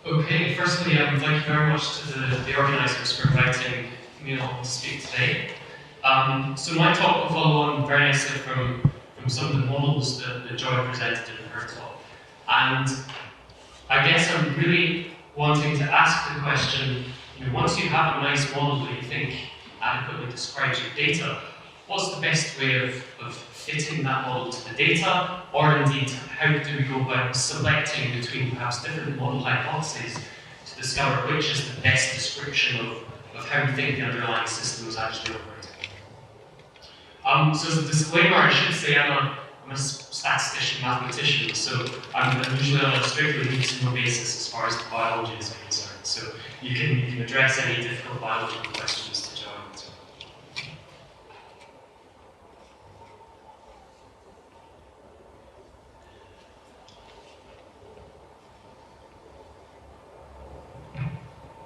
Okay, firstly, thank you very much to the organisers for inviting me along to speak today. So my talk will follow on very nicely from some of the models that Joy presented in her talk. And I guess I'm really wanting to ask the question, once you have a nice model that you think adequately describes your data, what's the best way of fitting that model to the data, or indeed, how do we go about selecting between perhaps different model hypotheses to discover which is the best description of how we think the underlying system is actually operating? So as a disclaimer, I should say I'm a statistician, mathematician, so I'm usually on a strictly need-to-know basis as far as the biology is concerned. So you can address any difficult biological questions to Joy.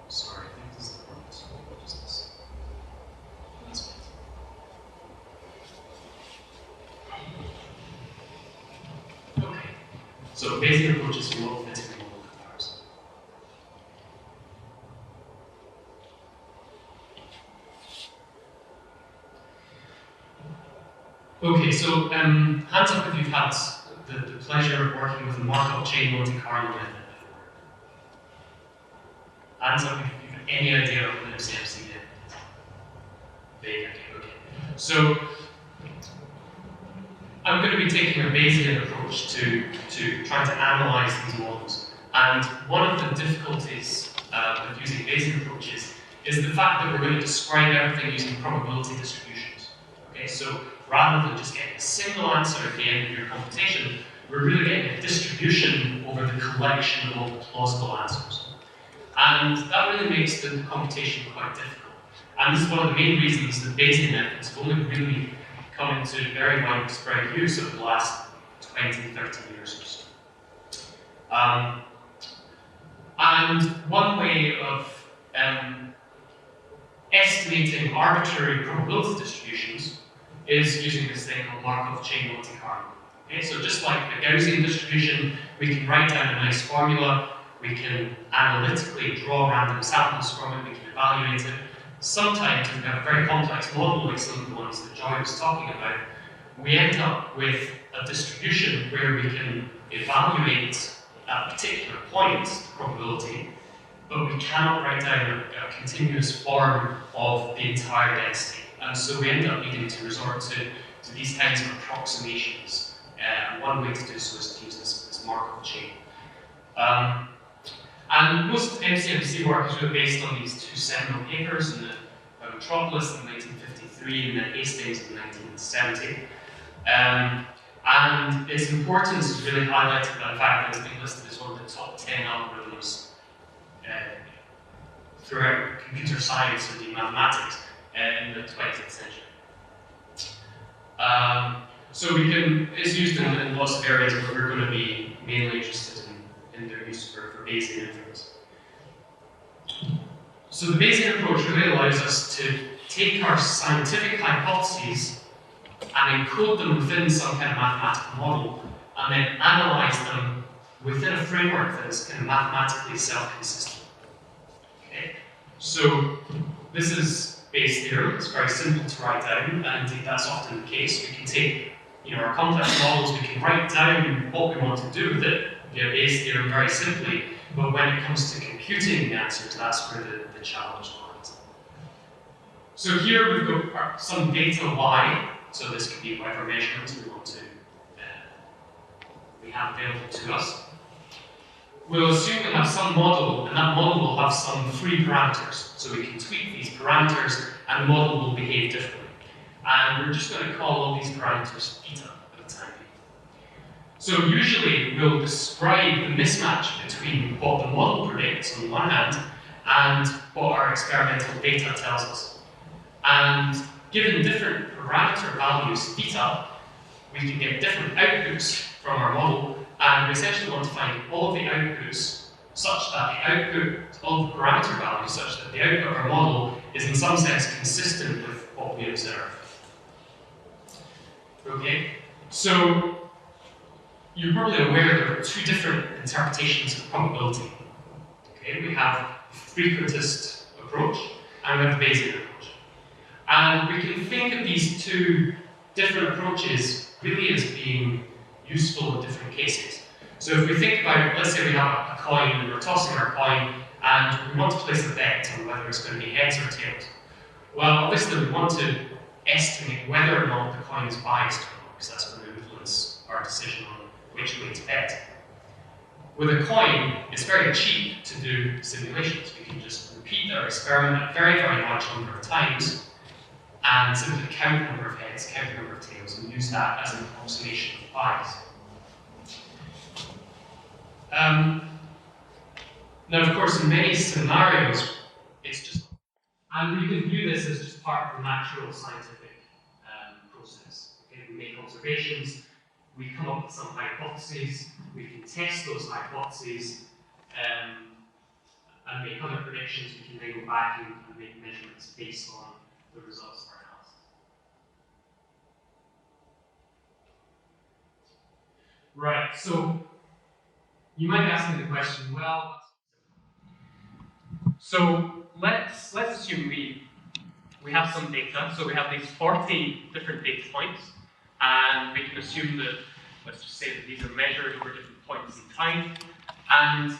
Sorry, I think this is the point. What is this? That's it. Okay. So basic approaches for model fitting and model comparison. Okay, so hands up if you've had the pleasure of working with the Markov chain Monte Carlo method before. Hands up if you've any idea what an MCMC is. Vague, okay. So I'm going to be taking a Bayesian approach to trying to analyze these models. And one of the difficulties of using Bayesian approaches is the fact that we're going to describe everything using probability distributions. Okay, so rather than just getting a single answer at the end of your computation, we're really getting a distribution over the collection of all the plausible answers. And that really makes the computation quite difficult. And this is one of the main reasons that Bayesian methods have only really come into very widespread use over the last 20, 30 years or so. And one way of estimating arbitrary probability distributions is using this thing called Markov chain Monte Carlo. Okay, so just like the Gaussian distribution, we can write down a nice formula, we can analytically draw random samples from it, we can evaluate it. Sometimes, if we have a very complex model, like some of the ones that Joy was talking about, we end up with a distribution where we can evaluate at a particular point the probability, but we cannot write down a continuous form of the entire density. And so we end up needing to resort to these kinds of approximations. And one way to do so is to use this Markov chain. And most MCMC work is really based on these two seminal papers in the Metropolis in 1953 and then Hastings in 1970. And its importance is really highlighted by the fact that it's been listed as one of the top 10 algorithms throughout computer science and mathematics in the 20th century. So it's used in lots of areas where we're going to be mainly interested in their use for Bayesian inference. So the Bayesian approach really allows us to take our scientific hypotheses and encode them within some kind of mathematical model, and then analyze them within a framework that is kind of mathematically self-consistent. Okay? So this is Bayes' theorem. It's very simple to write down, and indeed that's often the case. We can take our complex models, we can write down what we want to do with it, Bayes' theorem very simply, but when it comes to computing the answers, that's where the challenge lies. So here we've got some data Y, so this could be whatever measurements we have available to us. We'll assume we have some model, and that model will have some free parameters. So we can tweak these parameters, and the model will behave differently. And we're just going to call all these parameters theta at the time being. So usually we'll describe the mismatch between what the model predicts on the one hand, and what our experimental data tells us. And given different parameter values theta, we can get different outputs from our model, and we essentially want to find all of the outputs such that the output, all the parameter values, such that the output of our model is in some sense consistent with what we observe. Okay, so you're probably aware there are two different interpretations of probability. Okay, we have the frequentist approach and we have the Bayesian approach. And we can think of these two different approaches really as being useful in different cases. So if we think about, let's say we have a coin and we're tossing our coin and we want to place a bet on whether it's going to be heads or tails. Well, obviously we want to estimate whether or not the coin is biased or not, because that's going to influence our decision on which way to bet. With a coin, it's very cheap to do simulations. We can just repeat our experiment a very, very large number of times and simply count the number of heads, count the number of tails, and use that as an approximation of bias. Now, of course, in many scenarios, it's just, and we can view this as just part of the natural scientific process. Okay, we make observations, we come up with some hypotheses, we can test those hypotheses, and make other predictions. We can then go back and make measurements based on the results of our analysis. Right, so you might ask me the question, well, so let's assume we have some data. So we have these 40 different data points, and we can assume that, let's just say that these are measured over different points in time, and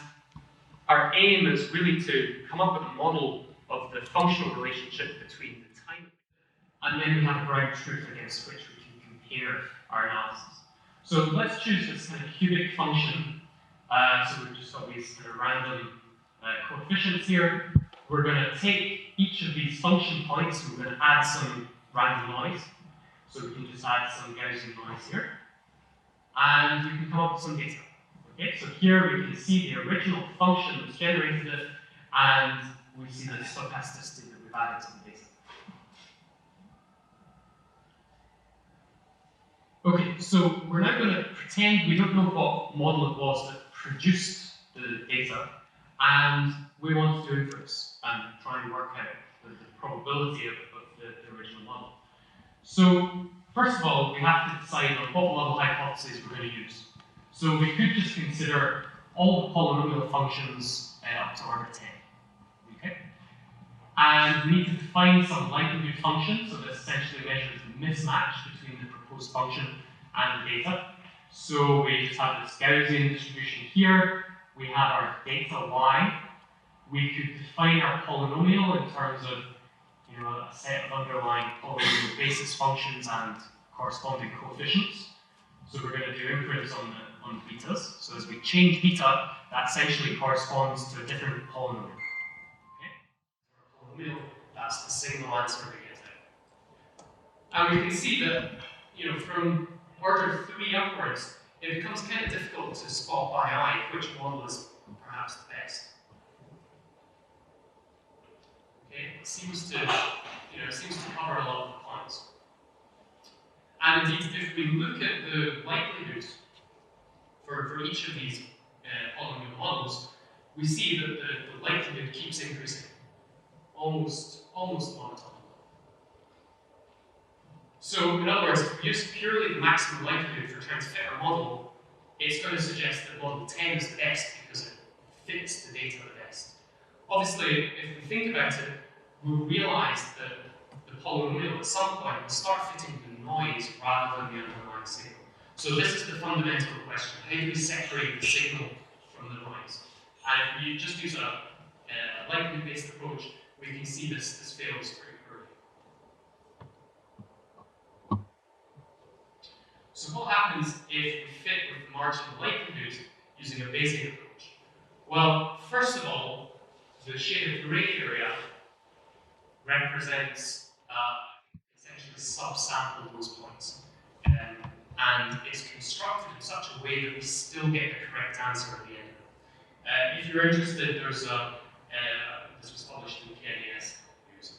our aim is really to come up with a model of the functional relationship between the time, and then we have ground truth against which we can compare our analysis. So let's choose this kind of cubic function. So we've just got these kind of random coefficients here. We're going to take each of these function points and we're going to add some random noise. So we can just add some Gaussian noise here. And we can come up with some data. Okay, so here we can see the original function that's generated it, and we see the stochasticity that we've added to the data. Okay, so we're now going to pretend we don't know what model it was that produced the data, and we want to do inference and try and work out the probability of the original model. So, first of all, we have to decide on what model hypothesis we're going to use. So we could just consider all the polynomial functions up to order 10. Okay? And we need to define some likelihood function, so this essentially measures the mismatch between the proposed function and the data. So we just have this Gaussian distribution here. We have our data y. We could define our polynomial in terms of a set of underlying polynomial basis functions and corresponding coefficients. So we're going to do inference on betas. So as we change beta, that essentially corresponds to a different polynomial. Okay? Polynomial, that's the signal answer we get out. And we can see that, from order 3 upwards, it becomes kind of difficult to spot by eye which model is perhaps the best. Okay, it seems to cover a lot of the points. And indeed, if we look at the likelihood for each of these polynomial models, we see that the likelihood keeps increasing, almost monotonically. So, in other words, if we use purely the maximum likelihood for trying to fit our model, it's going to suggest that model 10 is the best because it fits the data the best. Obviously, if we think about it, we'll realize that the polynomial at some point will start fitting the noise rather than the underlying signal. So this is the fundamental question. How do we separate the signal from the noise? And if you just use a likelihood-based approach, we can see this fails pretty early. So what happens if we fit with marginal likelihood using a Bayesian approach? Well, first of all, the shaded gray area represents essentially subsample those points. And it's constructed in such a way that we still get the correct answer at the end of it. If you're interested, there's this was published in PNAS years ago.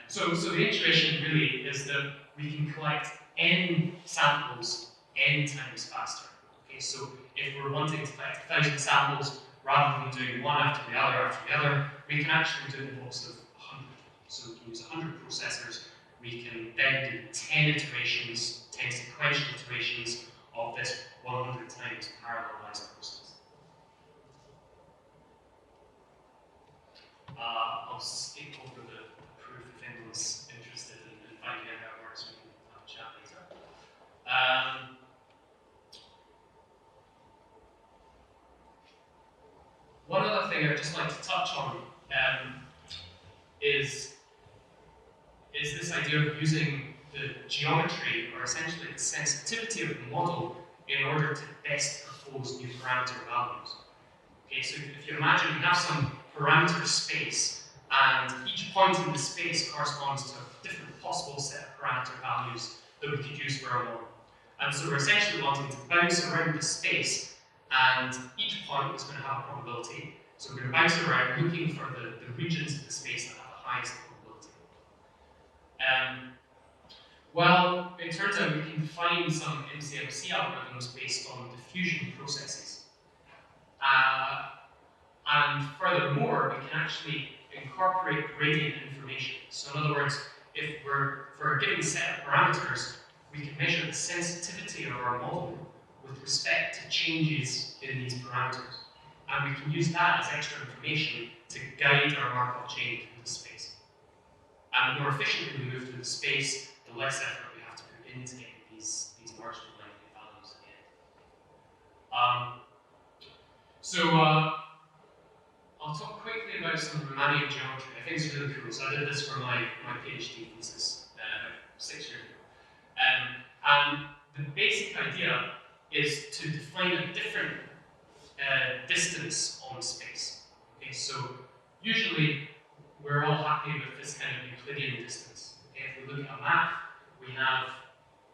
So the intuition really is that we can collect n samples n times faster. Okay, so if we're wanting to collect 1,000 samples, rather than doing one after the other, we can actually do it in blocks of 100. So we can use 100 processors. We can then do 10 iterations, 10 sequential iterations of this 100 times parallelized process. I'll skip over the proof if anyone's interested in finding out how it works. We can have a chat later. One other thing I'd just like to touch on is this idea of using the geometry, or essentially the sensitivity of the model, in order to best propose new parameter values. Okay, so if you imagine we have some parameter space, and each point in the space corresponds to a different possible set of parameter values that we could use for our model. And so we're essentially wanting to bounce around the space, and each point is going to have a probability. So we're going to bounce around looking for the regions of the space that have the highest probability. Well, it turns out we can define some MCMC algorithms based on diffusion processes. And furthermore, we can actually incorporate gradient information. So in other words, if for a given set of parameters, we can measure the sensitivity of our model with respect to changes in these parameters. And we can use that as extra information to guide our Markov chain through the space. And the more efficiently we move through the space, the less effort we have to put into getting these marginal likely values again. I'll talk quickly about some Riemannian geometry. I think it's really cool. So I did this for my PhD thesis 6 years ago. And the basic idea is to define a different distance on space. Okay, so usually we're all happy with this kind of Euclidean distance. Okay, if we look at a map, we have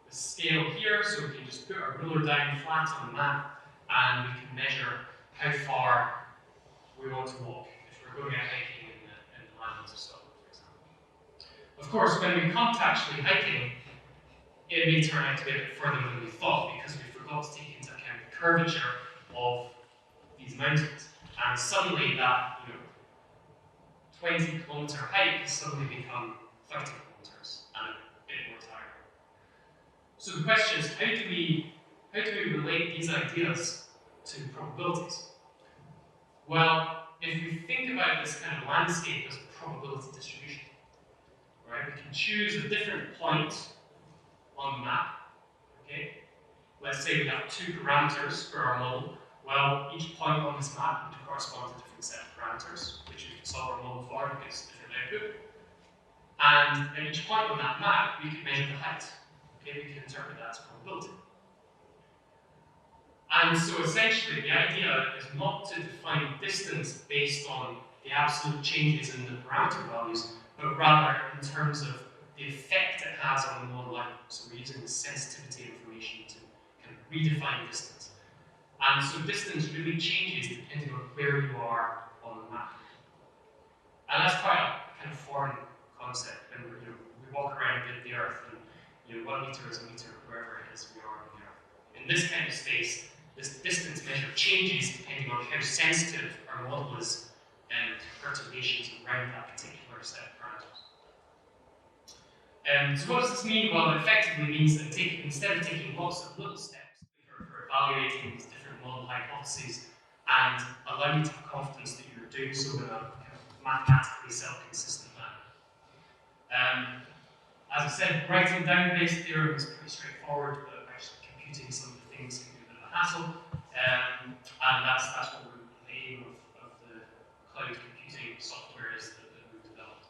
the scale here, so we can just put our ruler down flat on the map, and we can measure how far we want to walk if we're going out hiking in the highlands of Scotland, for example. Of course, when we come to actually hiking, it may turn out to be a bit further than we thought, because we forgot to take into account the curvature of these mountains. And suddenly that 20-kilometer hike has suddenly become 30 kilometers and a bit more tiring. So the question is, how do we relate these ideas to probabilities? Well, if we think about this kind of landscape as a probability distribution, right? We can choose a different point on the map. Okay? Let's say we have 2 parameters for our model. Well, each point on this map would correspond to a different set of parameters, which we can solve our model for and gives different output. And at each point on that map, we could measure the height. Okay, we can interpret that as probability. And so essentially, the idea is not to define distance based on the absolute changes in the parameter values, but rather in terms of the effect it has on the model output. So we're using the sensitivity information to kind of redefine distance. And so distance really changes depending on where you are on the map. And that's quite a kind of foreign concept. And we walk around the Earth, and 1 meter is a meter wherever it is we are on the Earth. In this kind of space, this distance measure changes depending on how sensitive our model is to perturbations around that particular set of parameters. So what does this mean? Well, it effectively means that instead of taking lots of little steps for evaluating these different model hypotheses and allowing you to have confidence that you're doing so in a kind of mathematically self-consistent manner. As I said, writing down Bayes' theorem is pretty straightforward, but actually computing some of the things can be a bit of a hassle. And that's what the aim of the cloud computing software is that we've developed.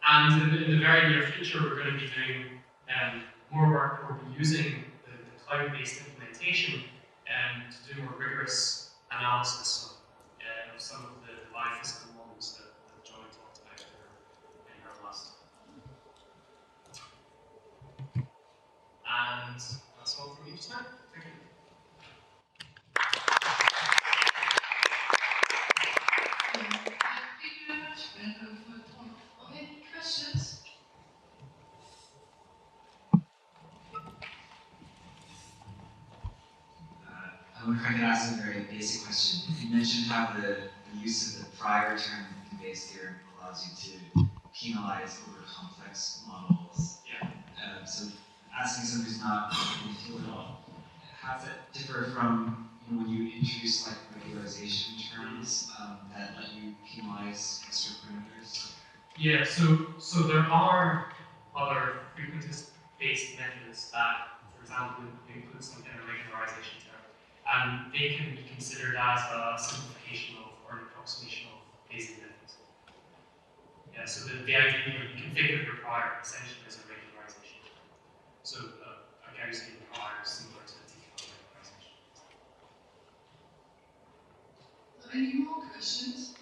And in the very near future, we're going to be doing more work where we'll be using the cloud-based implementation to do more rigorous analysis of some of the biophysical models that John talked about in her last. And that's all from me just now. Thank you. Thank you very much. Welcome for the talk. Any questions? I could ask a very basic question. You mentioned how the use of the prior term in Bayes' theorem allows you to penalize over complex models. Yeah. So asking somebody who's not in the field at all, how does that differ from when you introduce like regularization terms that let you penalize extra parameters? Yeah, so there are other frequentist-based methods that, for example, include some kind of regularization term, and they can be considered as a simplification of or an approximation of Bayesian methods. Yeah, so the idea you can think of your prior essentially as a regularization term. So a Gaussian prior is similar to a T-count regularization. Any more questions?